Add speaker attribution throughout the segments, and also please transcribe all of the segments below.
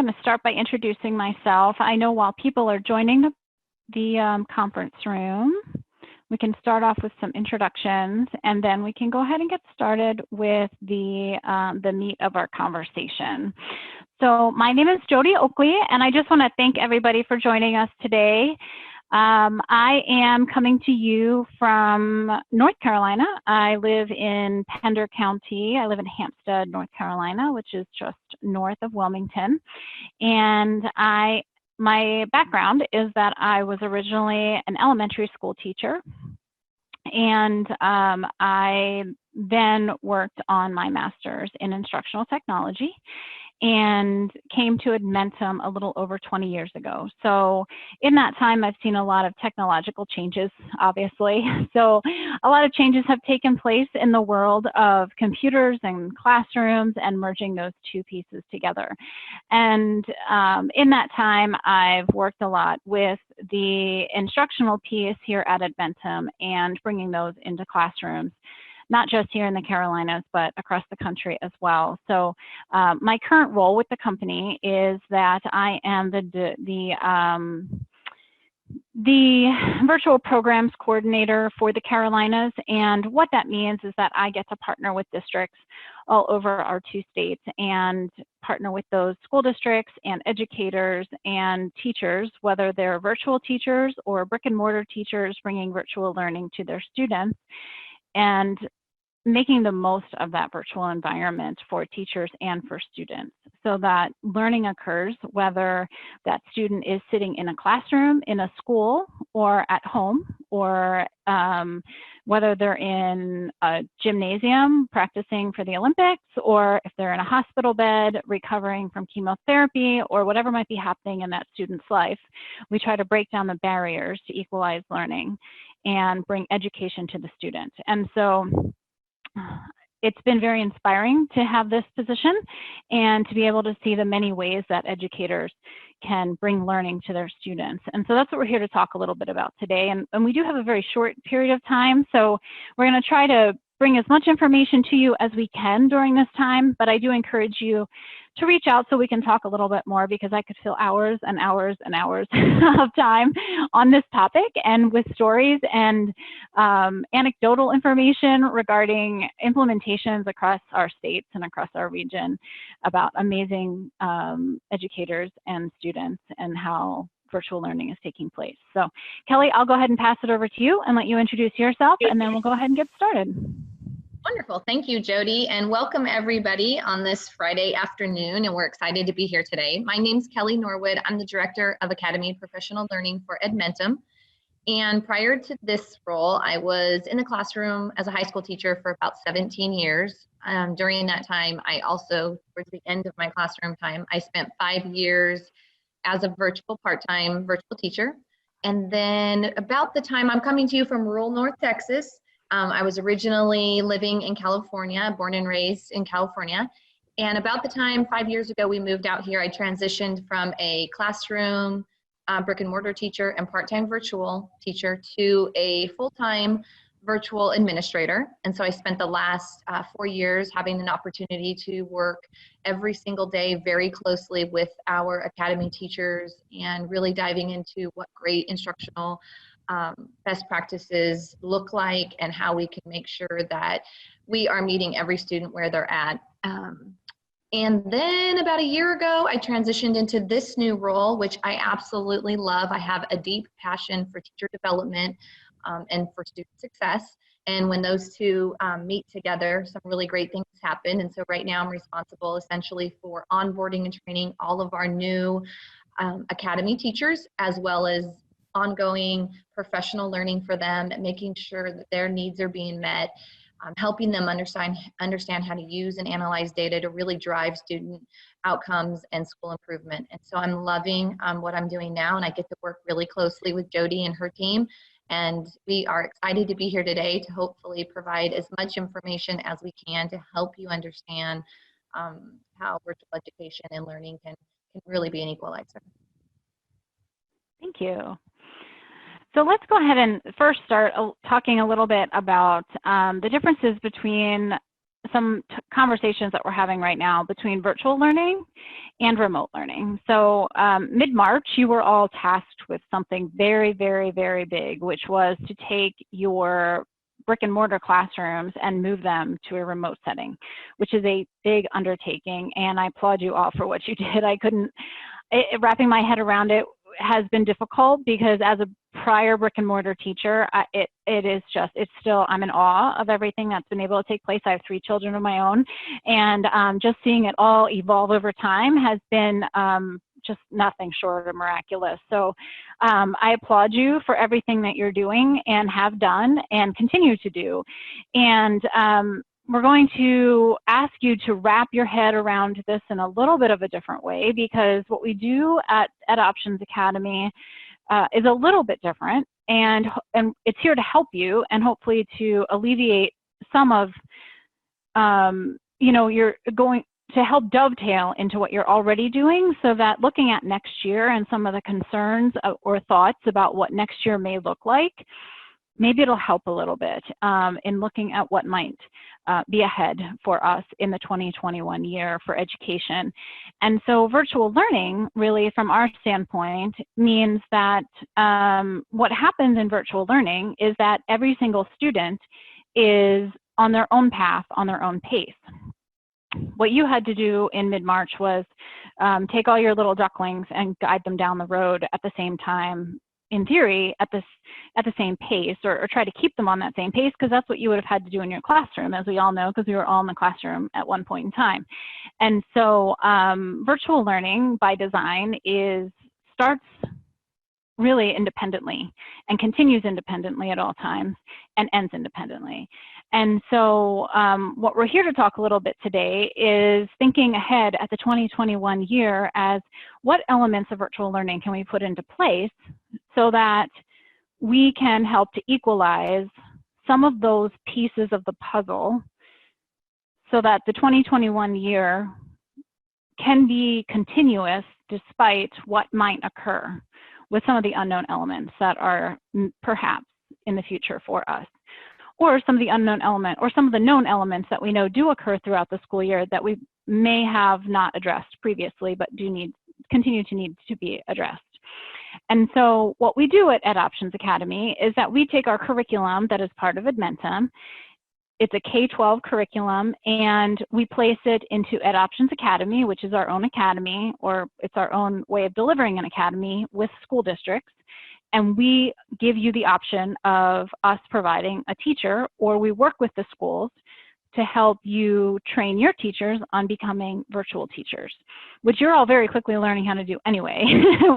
Speaker 1: going to start by introducing myself. I know while people are joining the conference room, we can start off with some introductions, and then we can go ahead and get started with the meat of our conversation. So my name is Jody Oakley, and I just want to thank everybody for joining us today. I am coming to you from North Carolina. I live in Pender County. I live in Hampstead, North Carolina, which is just north of Wilmington. And my background is that I was originally an elementary school teacher, and I then worked on my master's in instructional technology and came to Edmentum a little over 20 years ago. So in that time, I've seen a lot of technological changes, obviously. So a lot of changes have taken place in the world of computers and classrooms and merging those two pieces together. And in that time, I've worked a lot with the instructional piece here at Edmentum and bringing those into classrooms, not just here in the Carolinas, but across the country as well. So my current role with the company is that I am the virtual programs coordinator for the Carolinas. And what that means is that I get to partner with districts all over our 2 states and partner with those school districts and educators and teachers, whether they're virtual teachers or brick and mortar teachers bringing virtual learning to their students, and making the most of that virtual environment for teachers and for students so that learning occurs, whether that student is sitting in a classroom, in a school, or at home, or whether they're in a gymnasium practicing for the Olympics, or if they're in a hospital bed recovering from chemotherapy, or whatever might be happening in that student's life. We try to break down the barriers to equalize learning and bring education to the student. And so it's been very inspiring to have this position and to be able to see the many ways that educators can bring learning to their students. And so that's what we're here to talk a little bit about today. And we do have a very short period of time, so we're going to try to bring as much information to you as we can during this time, but I do encourage you to reach out so we can talk a little bit more, because I could fill hours and hours and hours of time on this topic, and with stories and anecdotal information regarding implementations across our states and across our region about amazing educators and students and how virtual learning is taking place. So Kelly, I'll go ahead and pass it over to you and let you introduce yourself, and then we'll go ahead and get started.
Speaker 2: Wonderful. Thank you, Jody, and welcome everybody on this Friday afternoon, and we're excited to be here today. My name's Kelly Norwood. I'm the Director of Academy Professional Learning for Edmentum, and prior to this role, I was in the classroom as a high school teacher for about 17 years. During that time, I also, towards the end of my classroom time, I spent 5 years as a part-time virtual teacher. And then about the time I'm coming to you from rural North Texas, I was originally living in California, born and raised in California. And about the time 5 years ago we moved out here, I transitioned from a classroom brick and mortar teacher and part-time virtual teacher to a full-time virtual administrator. And so I spent the last 4 years having an opportunity to work every single day very closely with our academy teachers and really diving into what great instructional best practices look like and how we can make sure that we are meeting every student where they're at. And then about a year ago, I transitioned into this new role, which I absolutely love. I have a deep passion for teacher development and for student success. And when those two meet together, some really great things happen. And so right now I'm responsible essentially for onboarding and training all of our new academy teachers, as well as ongoing professional learning for them, making sure that their needs are being met, helping them understand how to use and analyze data to really drive student outcomes and school improvement. And so I'm loving what I'm doing now, and I get to work really closely with Jody and her team. And we are excited to be here today to hopefully provide as much information as we can to help you understand how virtual education and learning can really be an equalizer.
Speaker 1: Thank you. So let's go ahead and first start talking a little bit about the differences between conversations that we're having right now between virtual learning and remote learning. So mid-March, you were all tasked with something very, very, very big, which was to take your brick and mortar classrooms and move them to a remote setting, which is a big undertaking. And I applaud you all for what you did. Wrapping my head around it has been difficult because as a prior brick and mortar teacher, I'm in awe of everything that's been able to take place. I have 3 children of my own, and just seeing it all evolve over time has been just nothing short of miraculous. So I applaud you for everything that you're doing and have done and continue to do. And we're going to ask you to wrap your head around this in a little bit of a different way, because what we do at Options Academy is a little bit different, and it's here to help you and hopefully to alleviate some of, you're going to help dovetail into what you're already doing, so that looking at next year and some of the concerns or thoughts about what next year may look like, maybe it'll help a little bit in looking at what might be ahead for us in the 2021 year for education. And so virtual learning, really from our standpoint, means that what happens in virtual learning is that every single student is on their own path, on their own pace. What you had to do in mid-March was take all your little ducklings and guide them down the road at the same time, in theory, at the same pace, or try to keep them on that same pace, because that's what you would have had to do in your classroom, as we all know, because we were all in the classroom at one point in time. And so virtual learning by design starts really independently and continues independently at all times and ends independently. And so what we're here to talk a little bit today is thinking ahead at the 2021 year as what elements of virtual learning can we put into place so that we can help to equalize some of those pieces of the puzzle so that the 2021 year can be continuous despite what might occur with some of the unknown elements that are perhaps in the future for us, or some of the unknown element, or some of the known elements that we know do occur throughout the school year that we may have not addressed previously, but continue to need to be addressed. And so what we do at Options Academy is that we take our curriculum that is part of Edmentum. It's a K-12 curriculum, and we place it into Options Academy, which is our own academy, or it's our own way of delivering an academy with school districts. And we give you the option of us providing a teacher, or we work with the schools to help you train your teachers on becoming virtual teachers, which you're all very quickly learning how to do anyway,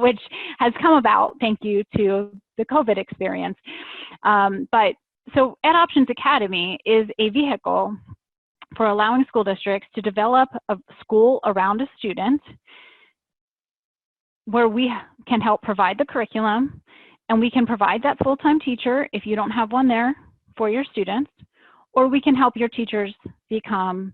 Speaker 1: which has come about thank you to the COVID experience. So Options Academy is a vehicle for allowing school districts to develop a school around a student where we can help provide the curriculum, and we can provide that full-time teacher if you don't have one there for your students, or we can help your teachers become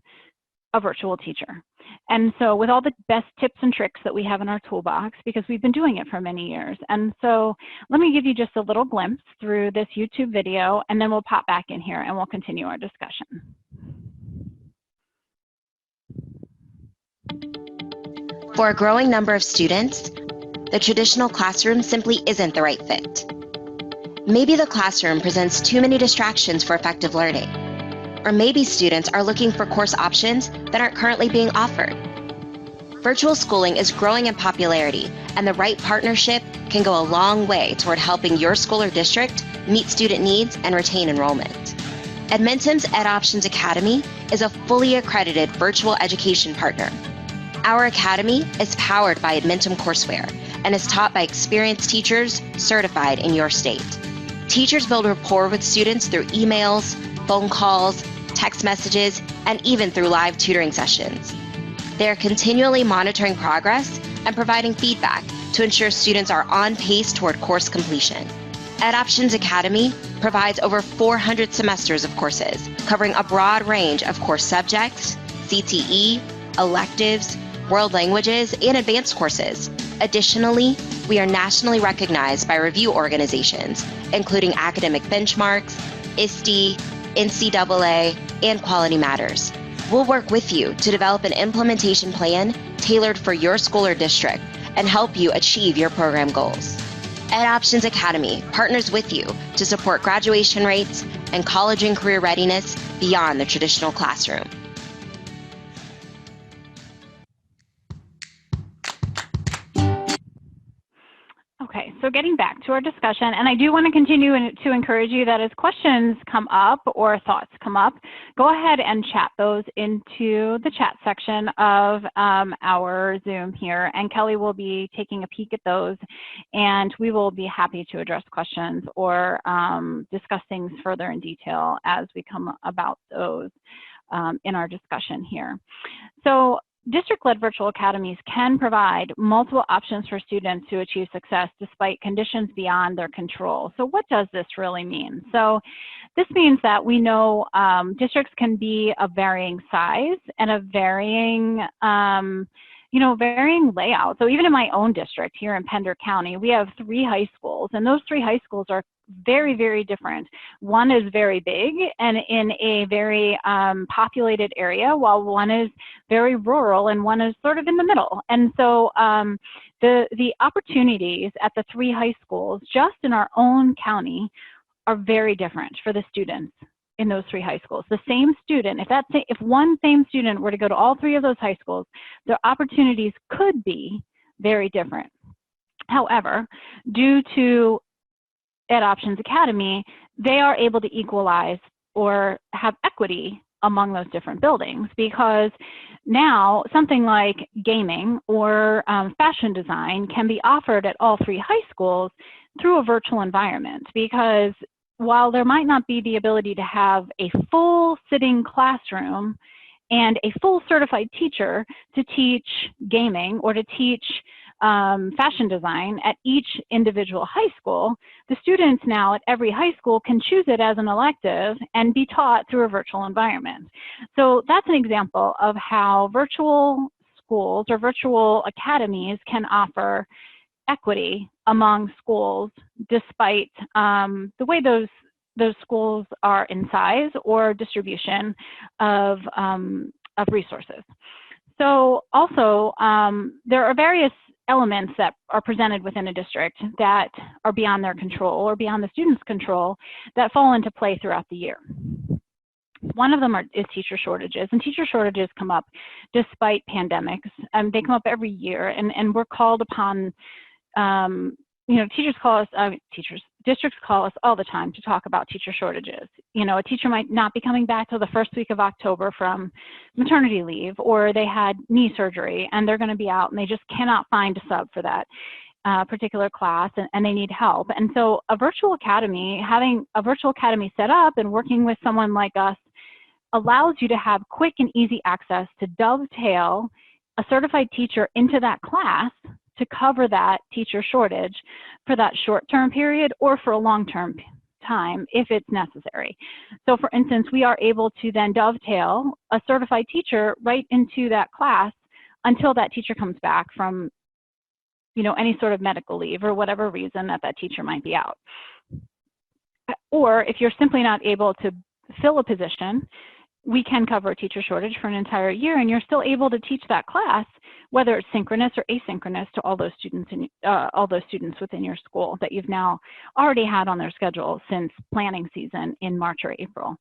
Speaker 1: a virtual teacher. And so with all the best tips and tricks that we have in our toolbox, because we've been doing it for many years. And so let me give you just a little glimpse through this YouTube video, and then we'll pop back in here and we'll continue our discussion.
Speaker 3: For a growing number of students, the traditional classroom simply isn't the right fit. Maybe the classroom presents too many distractions for effective learning. Or maybe students are looking for course options that aren't currently being offered. Virtual schooling is growing in popularity, and the right partnership can go a long way toward helping your school or district meet student needs and retain enrollment. Edmentum's EdOptions Academy is a fully accredited virtual education partner. Our academy is powered by Edmentum courseware and is taught by experienced teachers certified in your state. Teachers build rapport with students through emails, phone calls, text messages, and even through live tutoring sessions. They are continually monitoring progress and providing feedback to ensure students are on pace toward course completion. EdOptions Academy provides over 400 semesters of courses, covering a broad range of course subjects, CTE, electives, world languages, and advanced courses. Additionally, we are nationally recognized by review organizations, including Academic Benchmarks, ISTE, NCAA, and Quality Matters. We'll work with you to develop an implementation plan tailored for your school or district and help you achieve your program goals. EdOptions Academy partners with you to support graduation rates and college and career readiness beyond the traditional classroom.
Speaker 1: Okay, so getting back to our discussion, and I do want to continue to encourage you that as questions come up or thoughts come up, go ahead and chat those into the chat section of our Zoom here, and Kelly will be taking a peek at those, and we will be happy to address questions or discuss things further in detail as we come about those in our discussion here. So, district-led virtual academies can provide multiple options for students to achieve success despite conditions beyond their control. So what does this really mean? So this means that we know districts can be of varying size and of varying, varying layout. So even in my own district here in Pender County, we have 3 high schools, and those 3 high schools are very, very different. One is very big and in a very populated area, while one is very rural and one is sort of in the middle. And so the opportunities at the 3 high schools just in our own county are very different for the students in those 3 high schools. The same student, if one same student were to go to all 3 of those high schools, their opportunities could be very different. However, due to EdOptions Academy, they are able to equalize or have equity among those different buildings, because now something like gaming or fashion design can be offered at all 3 high schools through a virtual environment, because while there might not be the ability to have a full sitting classroom and a full certified teacher to teach gaming or to teach fashion design at each individual high school, the students now at every high school can choose it as an elective and be taught through a virtual environment. So that's an example of how virtual schools or virtual academies can offer equity among schools despite the way those schools are in size or distribution of resources. So also, there are various elements that are presented within a district that are beyond their control or beyond the students' control that fall into play throughout the year. One of them is teacher shortages, and teacher shortages come up despite pandemics. They come up every year, and we're called upon, districts call us all the time to talk about teacher shortages. A teacher might not be coming back till the first week of October from maternity leave, or they had knee surgery and they're going to be out and they just cannot find a sub for that particular class, and they need help. And so a virtual academy, having a virtual academy set up and working with someone like us allows you to have quick and easy access to dovetail a certified teacher into that class to cover that teacher shortage for that short-term period or for a long-term time if it's necessary. So for instance, we are able to then dovetail a certified teacher right into that class until that teacher comes back from any sort of medical leave or whatever reason that teacher might be out. Or if you're simply not able to fill a position, we can cover a teacher shortage for an entire year, and you're still able to teach that class, whether it's synchronous or asynchronous, to all those students within your school that you've now already had on their schedule since planning season in March or April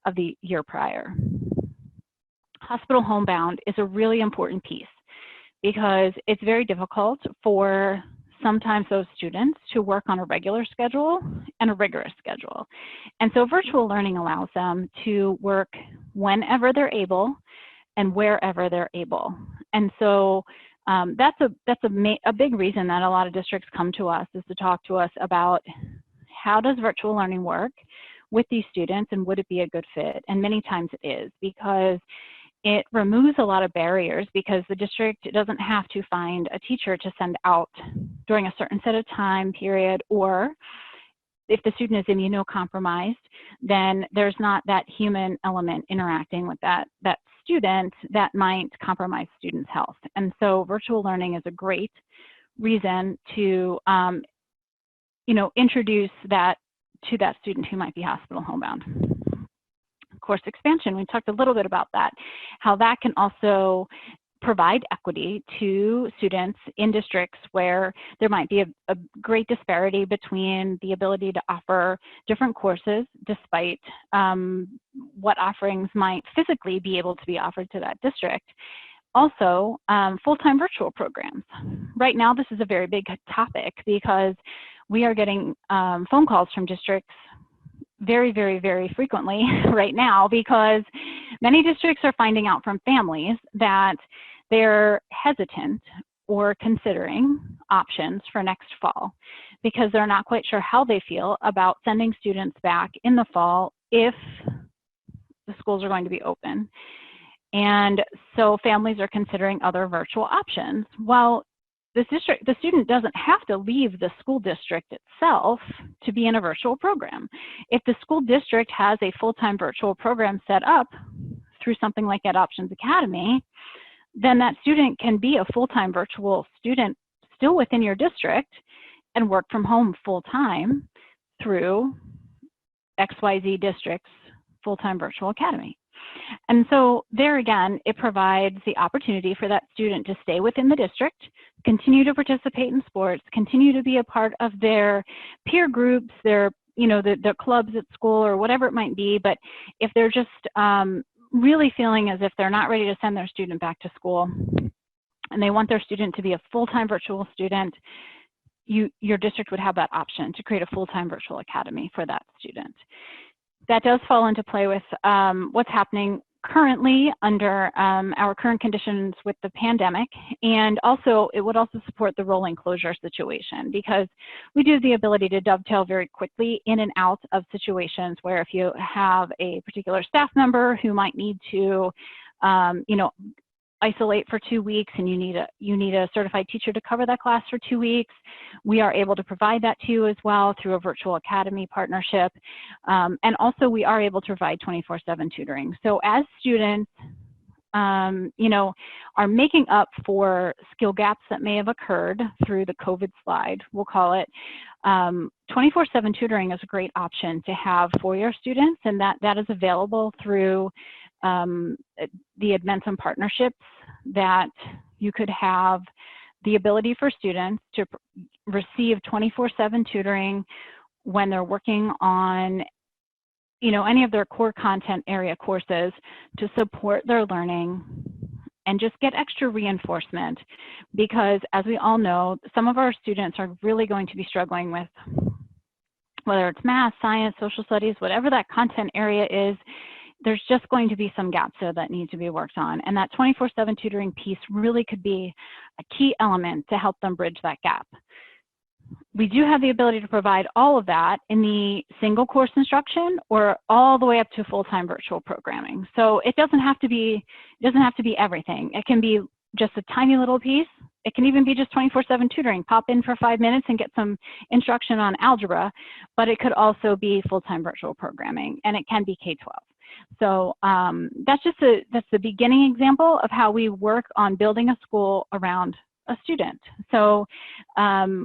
Speaker 1: of the year prior. Hospital homebound is a really important piece because it's very difficult for sometimes those students to work on a regular schedule and a rigorous schedule. And so virtual learning allows them to work whenever they're able and wherever they're able. And so that's a big reason that a lot of districts come to us, is to talk to us about how does virtual learning work with these students and would it be a good fit? And many times it is, because it removes a lot of barriers, because the district doesn't have to find a teacher to send out during a certain set of time period, or if the student is immunocompromised, then there's not that human element interacting with that student that might compromise students' health. And so virtual learning is a great reason to introduce that to that student who might be hospital homebound. course expansion. We talked a little bit about that, how that can also provide equity to students in districts where there might be a great disparity between the ability to offer different courses despite what offerings might physically be able to be offered to that district. Also, full-time virtual programs. Right now, this is a very big topic because we are getting phone calls from districts very, very, very frequently right now, because many districts are finding out from families that they're hesitant or considering options for next fall because they're not quite sure how they feel about sending students back in the fall if the schools are going to be open. And so families are considering other virtual options. Well, the student doesn't have to leave the school district itself to be in a virtual program. If the school district has a full-time virtual program set up through something like Adoptions Academy, then that student can be a full-time virtual student still within your district and work from home full-time through XYZ District's full-time virtual academy. And so there again, it provides the opportunity for that student to stay within the district, continue to participate in sports, continue to be a part of their peer groups, their, their clubs at school or whatever it might be. But if they're just really feeling as if they're not ready to send their student back to school and they want their student to be a full-time virtual student, your district would have that option to create a full-time virtual academy for that student. That does fall into play with what's happening currently under our current conditions with the pandemic, and also it would also support the rolling closure situation, because we do have the ability to dovetail very quickly in and out of situations where if you have a particular staff member who might need to isolate for 2 weeks and you need a certified teacher to cover that class for 2 weeks, we are able to provide that to you as well through a virtual academy partnership. And also we are able to provide 24/7 tutoring. So as students are making up for skill gaps that may have occurred through the COVID slide, we'll call it, 24/7 tutoring is a great option to have for your students, and that is available through the Edmentum partnerships, that you could have the ability for students to receive 24/7 tutoring when they're working on any of their core content area courses to support their learning and just get extra reinforcement, because as we all know, some of our students are really going to be struggling with, whether it's math, science, social studies, whatever that content area is, there's just going to be some gaps there that need to be worked on. And that 24/7 tutoring piece really could be a key element to help them bridge that gap. We do have the ability to provide all of that in the single course instruction or all the way up to full-time virtual programming. So it doesn't have to be everything. It can be just a tiny little piece. It can even be just 24/7 tutoring. Pop in for 5 minutes and get some instruction on algebra, but it could also be full-time virtual programming, and it can be K-12. So that's the beginning example of how we work on building a school around a student. So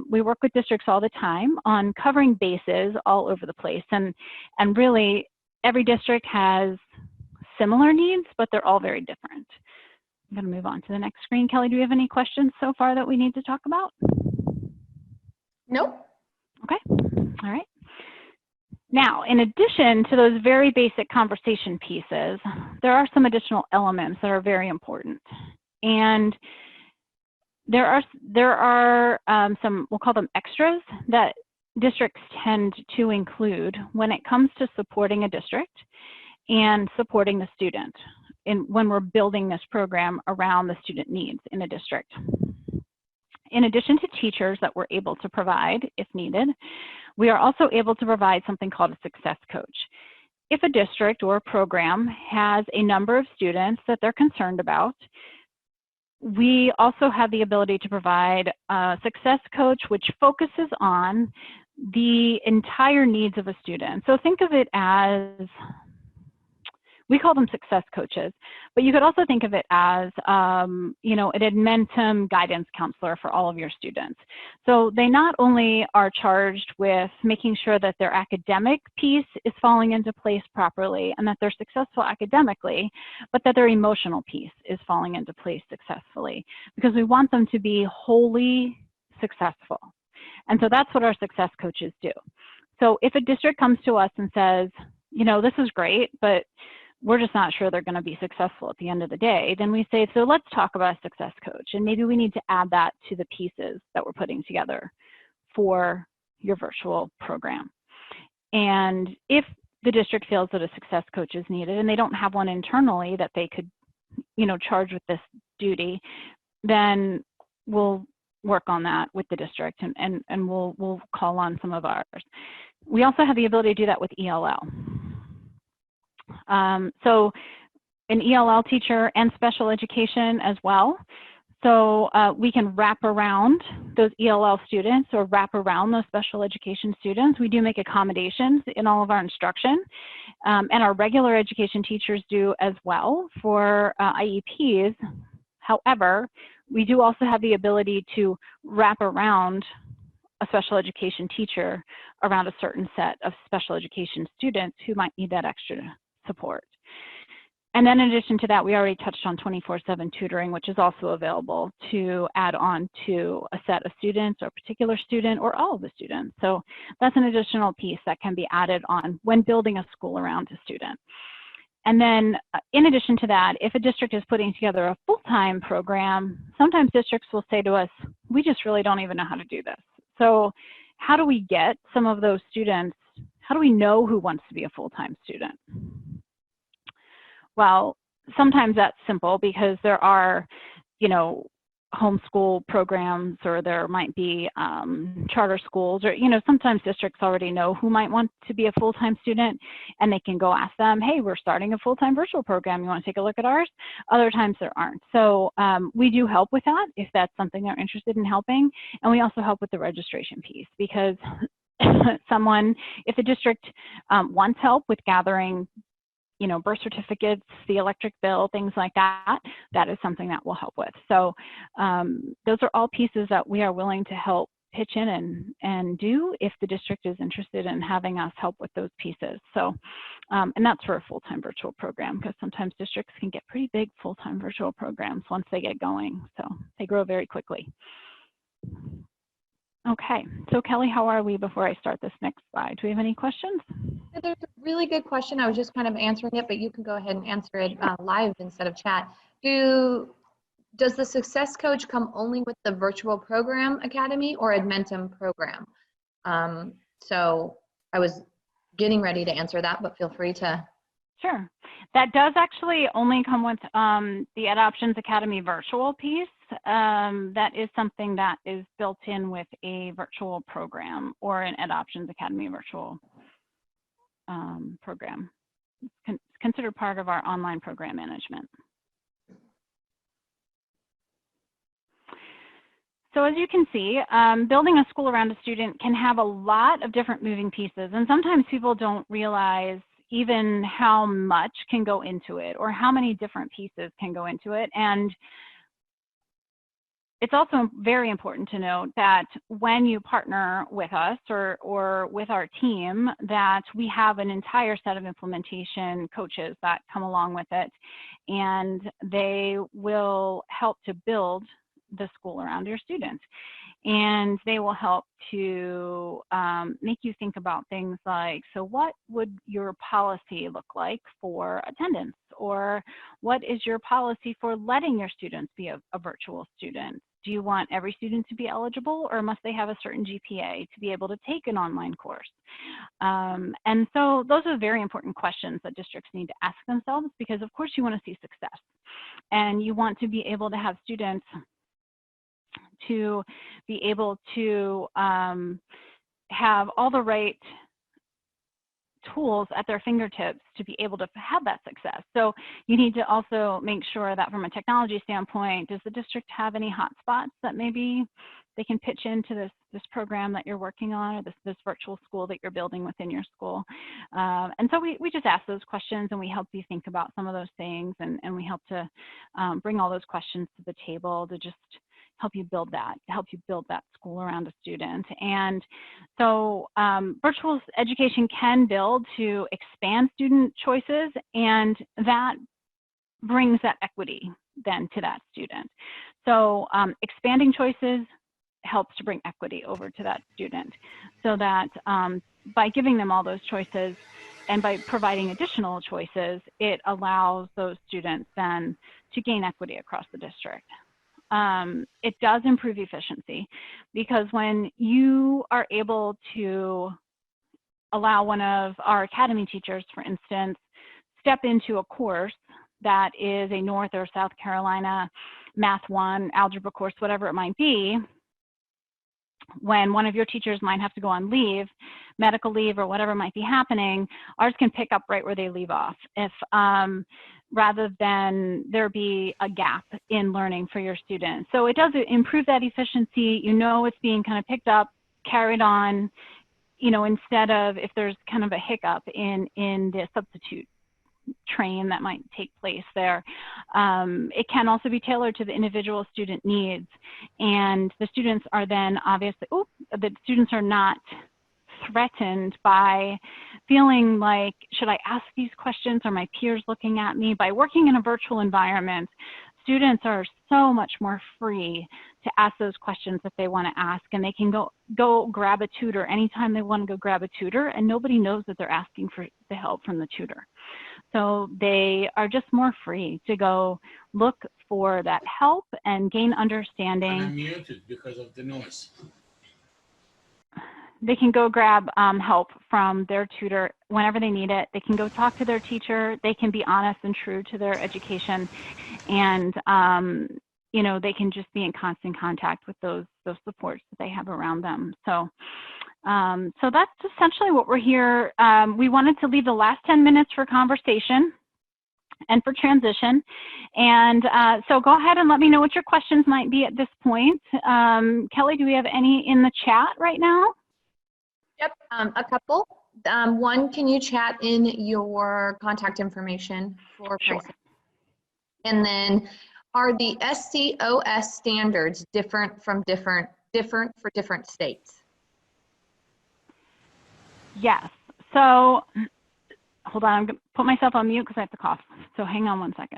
Speaker 1: we work with districts all the time on covering bases all over the place, and really every district has similar needs, but they're all very different. I'm going to move on to the next screen. Kelly, do we have any questions so far that we need to talk about?
Speaker 2: Nope.
Speaker 1: Okay. All right. Now, in addition to those very basic conversation pieces, there are some additional elements that are very important. And there are some, we'll call them extras, that districts tend to include when it comes to supporting a district and supporting the student when we're building this program around the student needs in a district. In addition to teachers that we're able to provide if needed, we are also able to provide something called a success coach. If a district or a program has a number of students that they're concerned about, we also have the ability to provide a success coach which focuses on the entire needs of a student. So think of it as, We call them success coaches, but you could also think of it as, you know, an Edmentum guidance counselor for all of your students. So they not only are charged with making sure that their academic piece is falling into place properly and that they're successful academically, but that their emotional piece is falling into place successfully, because we want them to be wholly successful. And so that's what our success coaches do. So if a district comes to us and says, you know, this is great, but we're just not sure they're going to be successful at the end of the day, then we say, so let's talk about a success coach. And maybe we need to add that to the pieces that we're putting together for your virtual program. And if the district feels that a success coach is needed and they don't have one internally that they could, you know, charge with this duty, then we'll work on that with the district, and we'll call on some of ours. We also have the ability to do that with ELL. So an ELL teacher and special education as well. So we can wrap around those ELL students or wrap around those special education students. We do make accommodations in all of our instruction, and our regular education teachers do as well for IEPs. However, we do also have the ability to wrap around a special education teacher around a certain set of special education students who might need that extra support. And then in addition to that, we already touched on 24/7 tutoring, which is also available to add on to a set of students or a particular student or all of the students. So that's an additional piece that can be added on when building a school around a student. And then in addition to that, if a district is putting together a full-time program, sometimes districts will say to us, we just really don't even know how to do this. So how do we get some of those students, how do we know who wants to be a full-time student? Well, sometimes that's simple because there are, you know, homeschool programs, or there might be charter schools, or, you know, sometimes districts already know who might want to be a full-time student, and they can go ask them, hey, we're starting a full-time virtual program. You want to take a look at ours? Other times there aren't. So we do help with that if that's something they're interested in helping. And we also help with the registration piece, because if the district wants help with gathering, you know, birth certificates, the electric bill, things like that, that is something that we'll help with. So those are all pieces that we are willing to help pitch in and do if the district is interested in having us help with those pieces. So, and that's for a full-time virtual program, because sometimes districts can get pretty big full-time virtual programs once they get going. So they grow very quickly. Okay, so Kelly, how are we before I start this next slide? Do we have any questions?
Speaker 2: There's a really good question. I was just kind of answering it, but you can go ahead and answer it live instead of chat. Does the success coach come only with the virtual program Academy or Edmentum program? So I was getting ready to answer that, but feel free to.
Speaker 1: Sure. That does actually only come with the EdOptions Academy virtual piece. That is something that is built in with a virtual program or an EdOptions Academy virtual program. It's considered part of our online program management. So as you can see, building a school around a student can have a lot of different moving pieces, and sometimes people don't realize even how much can go into it or how many different pieces can go into it. And it's also very important to note that when you partner with us or with our team, that we have an entire set of implementation coaches that come along with it, and they will help to build the school around your students. And they will help to make you think about things like, so what would your policy look like for attendance? Or what is your policy for letting your students be a virtual student? Do you want every student to be eligible, or must they have a certain GPA to be able to take an online course? And so those are very important questions that districts need to ask themselves, because of course you want to see success. And you want to be able to have students to be able to have all the right tools at their fingertips to be able to have that success. So you need to also make sure that from a technology standpoint, does the district have any hotspots that maybe they can pitch into this program that you're working on, or this virtual school that you're building within your school. And so we just ask those questions, and we help you think about some of those things, and we help to bring all those questions to the table to just help you build that school around a student. And so virtual education can build to expand student choices, and that brings that equity then to that student. So expanding choices helps to bring equity over to that student, so that by giving them all those choices and by providing additional choices, it allows those students then to gain equity across the district. It does improve efficiency, because when you are able to allow one of our academy teachers, for instance, step into a course that is a North or South Carolina Math 1, algebra course, whatever it might be, when one of your teachers might have to go on leave, medical leave or whatever might be happening, ours can pick up right where they leave off, if rather than there be a gap in learning for your students. So it does improve that efficiency. You know, it's being kind of picked up, carried on, you know, instead of if there's kind of a hiccup in the substitute train that might take place there. It can also be tailored to the individual student needs, and the students are then obviously, the students are not threatened by feeling like, should I ask these questions? Are my peers looking at me? By working in a virtual environment, students are so much more free to ask those questions that they want to ask, and they can go grab a tutor anytime they want to go grab a tutor, and nobody knows that they're asking for the help from the tutor. So they are just more free to go look for that help and gain understanding.
Speaker 4: I'm muted because of the noise.
Speaker 1: They can go grab help from their tutor whenever they need it. They can go talk to their teacher. They can be honest and true to their education, and you know, they can just be in constant contact with those supports that they have around them. So so that's essentially what we're here. We wanted to leave the last 10 minutes for conversation and for transition. And so go ahead and let me know what your questions might be at this point. Kelly, do we have any in the chat right now?
Speaker 2: Yep, a couple. One, can you chat in your contact information for pricing? Sure. And then, are the SCOS standards different for different states?
Speaker 1: Yes. So hold on, I'm going to put myself on mute because I have to cough. So hang on one second.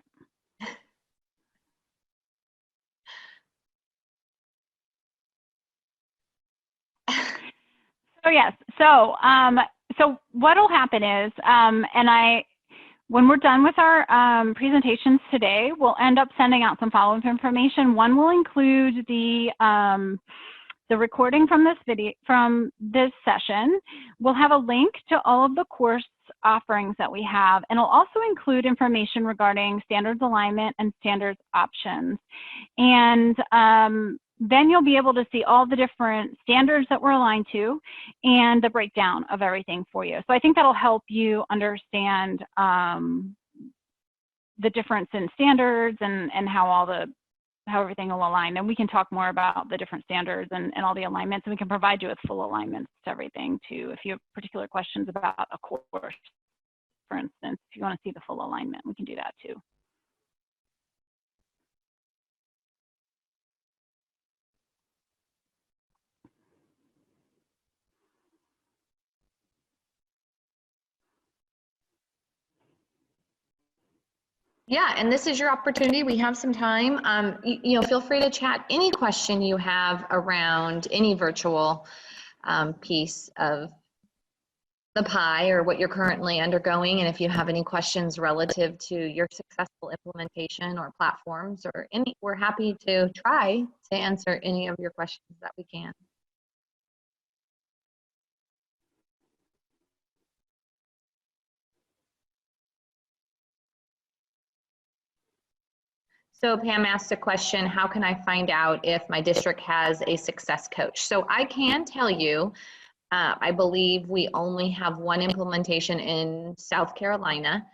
Speaker 1: So yes, so what will happen is, when we're done with our presentations today, we'll end up sending out some follow-up information. One will include the recording from this session. We'll have a link to all of the course offerings that we have, and it'll also include information regarding standards alignment and standards options. And then you'll be able to see all the different standards that we're aligned to and the breakdown of everything for you. So I think that'll help you understand the difference in standards and how everything will align. And we can talk more about the different standards and all the alignments, and we can provide you with full alignments to everything too. If you have particular questions about a course, for instance, if you want to see the full alignment, we can do that too.
Speaker 2: Yeah, and this is your opportunity. We have some time. You know, feel free to chat any question you have around any virtual piece of the pie or what you're currently undergoing. And if you have any questions relative to your successful implementation or platforms or any, we're happy to try to answer any of your questions that we can. So Pam asked a question, how can I find out if my district has a success coach? So I can tell you, I believe we only have one implementation in South Carolina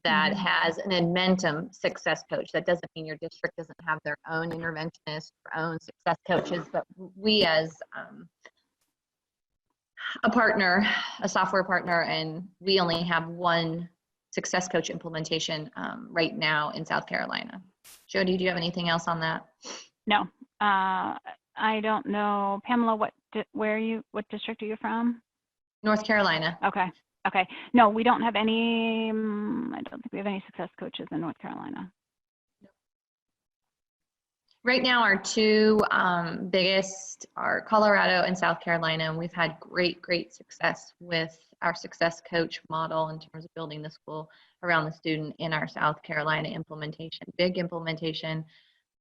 Speaker 2: that has an Edmentum success coach. That doesn't mean your district doesn't have their own interventionist, their own success coaches, but we as a partner, a software partner, and we only have one success coach implementation right now in South Carolina. Jody, do you have anything else on that?
Speaker 1: No, I don't know. Pamela, what district are you from?
Speaker 2: North Carolina.
Speaker 1: Okay. Okay. No, we don't have any, I don't think we have any success coaches in North Carolina.
Speaker 2: Right now, our two biggest are Colorado and South Carolina, and we've had great success with our success coach model in terms of building the school around the student in our South Carolina implementation. Big implementation,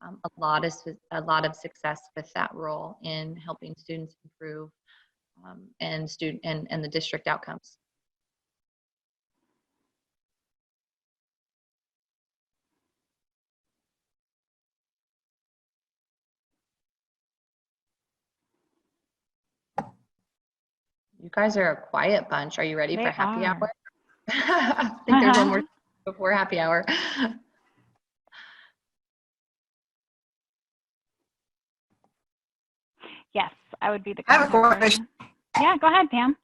Speaker 2: a lot of success with that role in helping students improve and the district outcomes. You guys are a quiet bunch. Are you ready for happy hour? I think there's one more before happy hour.
Speaker 1: Yes, I would be the
Speaker 5: I have a question.
Speaker 1: Yeah, go ahead, Pam.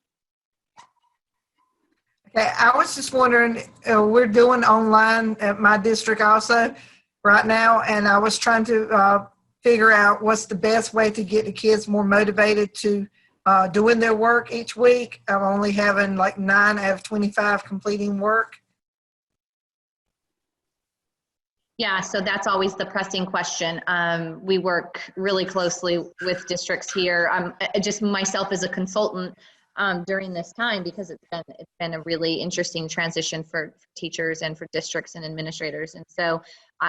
Speaker 5: Okay, I was just wondering, we're doing online at my district also right now, and I was trying to figure out what's the best way to get the kids more motivated to doing their work each week. I'm only having like 9 out of 25 completing work.
Speaker 2: Yeah, so that's always the pressing question. We work really closely with districts here. Just myself as a consultant during this time, because it's been a really interesting transition for teachers and for districts and administrators. And so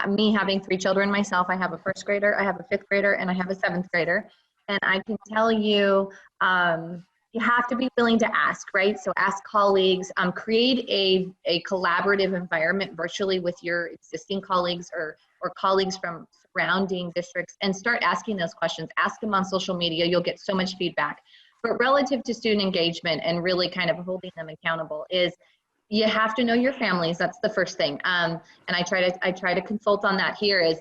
Speaker 2: me having 3 children myself, I have a 1st grader, I have a 5th grader, and I have a 7th grader. And I can tell you, you have to be willing to ask, right? So ask colleagues, create a collaborative environment virtually with your existing colleagues or colleagues from surrounding districts, and start asking those questions. Ask them on social media, you'll get so much feedback. But relative to student engagement and really kind of holding them accountable is, you have to know your families. That's the first thing. And I try to consult on that here. Is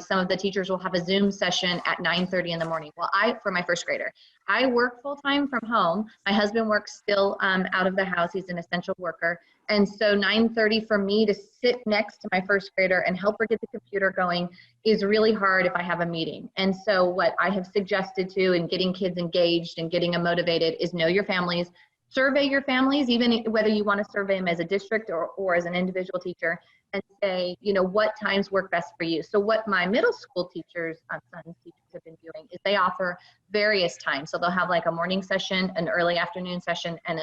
Speaker 2: some of the teachers will have a Zoom session at 9:30 in the morning. Well, for my 1st grader, I work full time from home. My husband works still out of the house. He's an essential worker. And so 9:30 for me to sit next to my 1st grader and help her get the computer going is really hard if I have a meeting. And so what I have suggested to in getting kids engaged and getting them motivated is know your families. Survey your families, even whether you want to survey them as a district or as an individual teacher, and say, what times work best for you. So what my middle school teachers, sons teachers have been doing is they offer various times. So they'll have like a morning session, an early afternoon session, and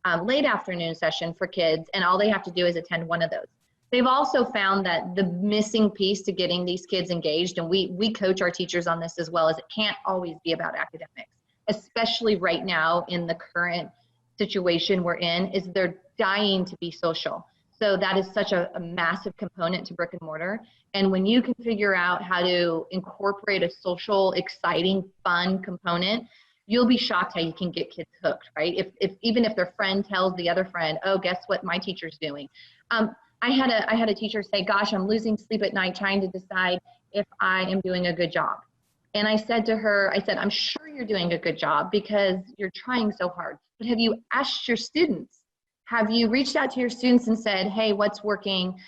Speaker 2: a late afternoon session for kids. And all they have to do is attend one of those. They've also found that the missing piece to getting these kids engaged, and we coach our teachers on this as well, is it can't always be about academics, especially right now in the current situation we're in, is they're dying to be social. So that is such a massive component to brick and mortar. And when you can figure out how to incorporate a social, exciting, fun component, you'll be shocked how you can get kids hooked, right? Even if their friend tells the other friend, oh, guess what my teacher's doing. I had a teacher say, gosh, I'm losing sleep at night trying to decide if I am doing a good job. And I said to her, I'm sure you're doing a good job because you're trying so hard. But have you asked your students? Have you reached out to your students and said, hey, what's working?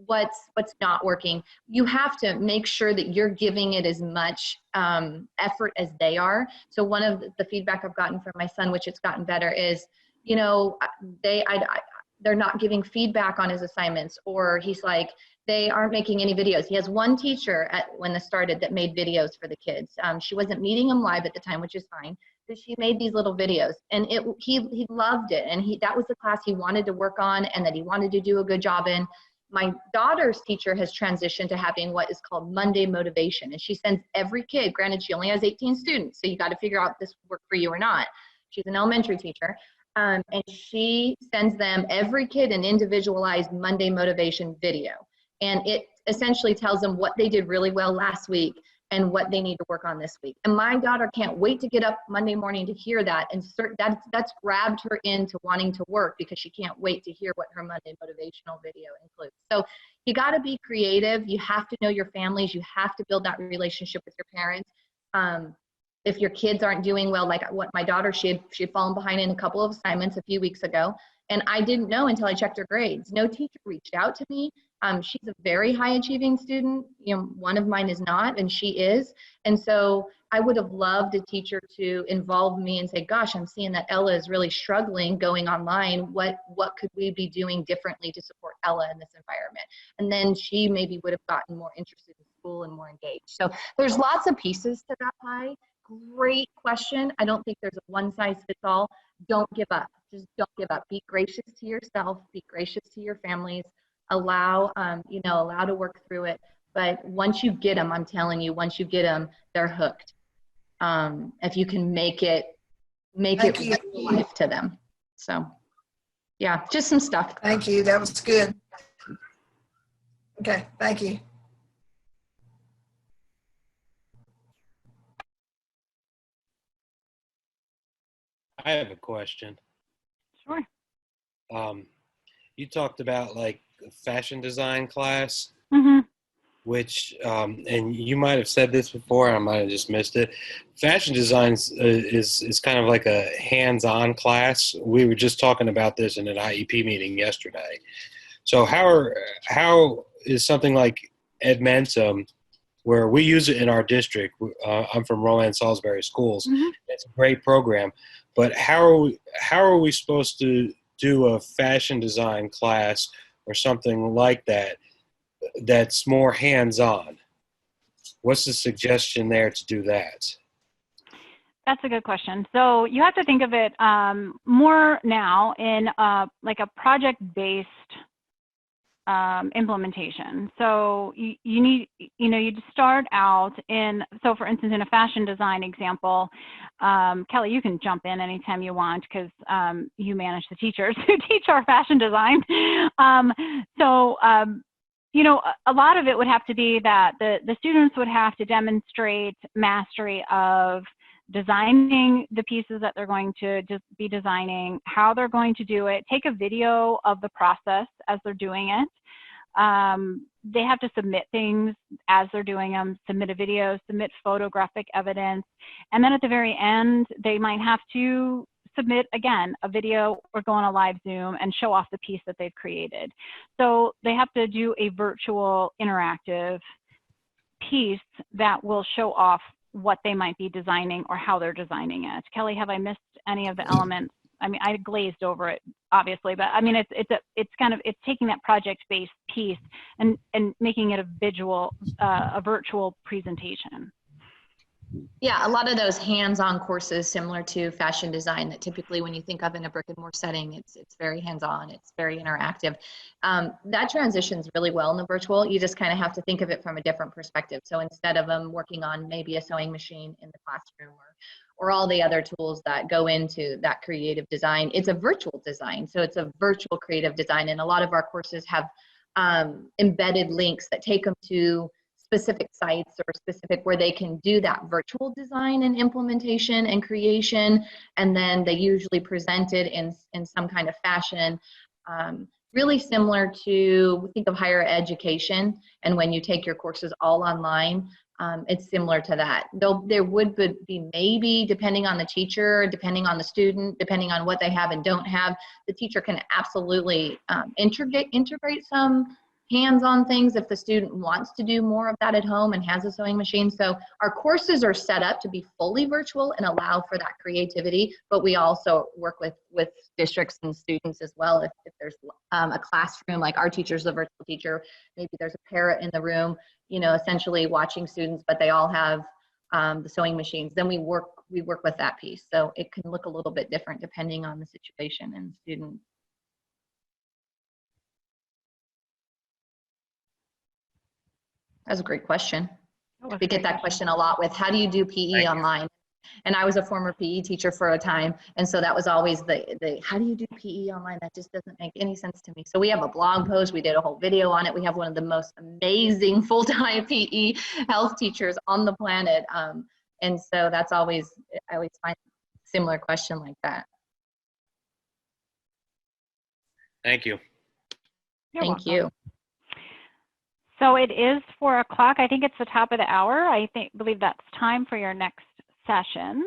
Speaker 2: What's not working? You have to make sure that you're giving it as much effort as they are. So one of the feedback I've gotten from my son, which it's gotten better, is, they're not giving feedback on his assignments, or he's like, they aren't making any videos. He has one teacher when this started that made videos for the kids. She wasn't meeting them live at the time, which is fine, but she made these little videos, and he loved it. And that was the class he wanted to work on and that he wanted to do a good job in. My daughter's teacher has transitioned to having what is called Monday motivation. And she sends every kid, granted she only has 18 students, so you got to figure out if this will work for you or not. She's an elementary teacher. And she sends them, every kid, an individualized Monday motivation video. And it essentially tells them what they did really well last week, and what they need to work on this week. And my daughter can't wait to get up Monday morning to hear that, and that's grabbed her into wanting to work because she can't wait to hear what her Monday motivational video includes. So you got to be creative. You have to know your families. You have to build that relationship with your parents. If your kids aren't doing well, like what my daughter, she had fallen behind in a couple of assignments a few weeks ago, and I didn't know until I checked her grades. No teacher reached out to me. She's a very high achieving student. You know, one of mine is not, and she is. And so I would have loved a teacher to involve me and say, gosh, I'm seeing that Ella is really struggling going online. What could we be doing differently to support Ella in this environment? And then she maybe would have gotten more interested in school and more engaged. So there's lots of pieces to that pie. Great question. I don't think there's a one size fits all. Don't give up. Just don't give up. Be gracious to yourself. Be gracious to your families. Allow to work through it. But once you get them, I'm telling you, once you get them, they're hooked. If you can make it real life to them. So yeah, just some stuff.
Speaker 5: Thank you. That was good. Okay. Thank you.
Speaker 6: I have a question.
Speaker 1: Sure.
Speaker 6: You talked about like a fashion design class, which, and you might have said this before, I might have just missed it. Fashion design is kind of like a hands-on class. We were just talking about this in an IEP meeting yesterday. So how is something like Edmentum, where we use it in our district? I'm from Rowan Salisbury Schools. It's a great program, but how are we supposed to do a fashion design class or something like that that's more hands-on? What's the suggestion there to do that?
Speaker 1: That's a good question. So you have to think of it more now in like a project-based implementation. So you need, you start out in, so for instance, in a fashion design example, Kelly, you can jump in anytime you want because you manage the teachers who teach our fashion design. A lot of it would have to be that the students would have to demonstrate mastery of designing the pieces that they're going to just be designing, how they're going to do it, take a video of the process as they're doing it. They have to submit things as they're doing them, submit a video, submit photographic evidence, and then at the very end, they might have to submit again a video or go on a live Zoom and show off the piece that they've created. So they have to do a virtual interactive piece that will show off what they might be designing or how they're designing it. Kelly, have I missed any of the elements? I mean, I glazed over it, obviously, but I mean, it's taking that project-based piece and making it a virtual presentation.
Speaker 2: Yeah, a lot of those hands-on courses similar to fashion design that typically when you think of in a brick and mortar setting, it's very hands-on, it's very interactive. That transitions really well in the virtual. You just kind of have to think of it from a different perspective. So instead of them working on maybe a sewing machine in the classroom or all the other tools that go into that creative design, it's a virtual design. So it's a virtual creative design. And a lot of our courses have embedded links that take them to specific sites or specific where they can do that virtual design and implementation and creation, and then they usually present it in some kind of fashion, really similar to, think of higher education, and when you take your courses all online, it's similar to that. Though there would be maybe, depending on the teacher, depending on the student, depending on what they have and don't have, the teacher can absolutely integrate some hands-on things if the student wants to do more of that at home and has a sewing machine. So our courses are set up to be fully virtual and allow for that creativity, but we also work with districts and students as well. If there's a classroom, like our teacher's a virtual teacher, maybe there's a parent in the room, essentially watching students, but they all have the sewing machines, then we work with that piece. So it can look a little bit different depending on the situation and student. That's a great question. We get that question a lot with how do you do PE online? And I was a former PE teacher for a time. And so that was always the how do you do PE online? That just doesn't make any sense to me. So we have a blog post. We did a whole video on it. We have one of the most amazing full-time PE health teachers on the planet. And so that's always, I always find a similar question like that.
Speaker 6: Thank you.
Speaker 2: Thank you.
Speaker 1: So it is 4 o'clock. I think it's the top of the hour. I believe that's time for your next session.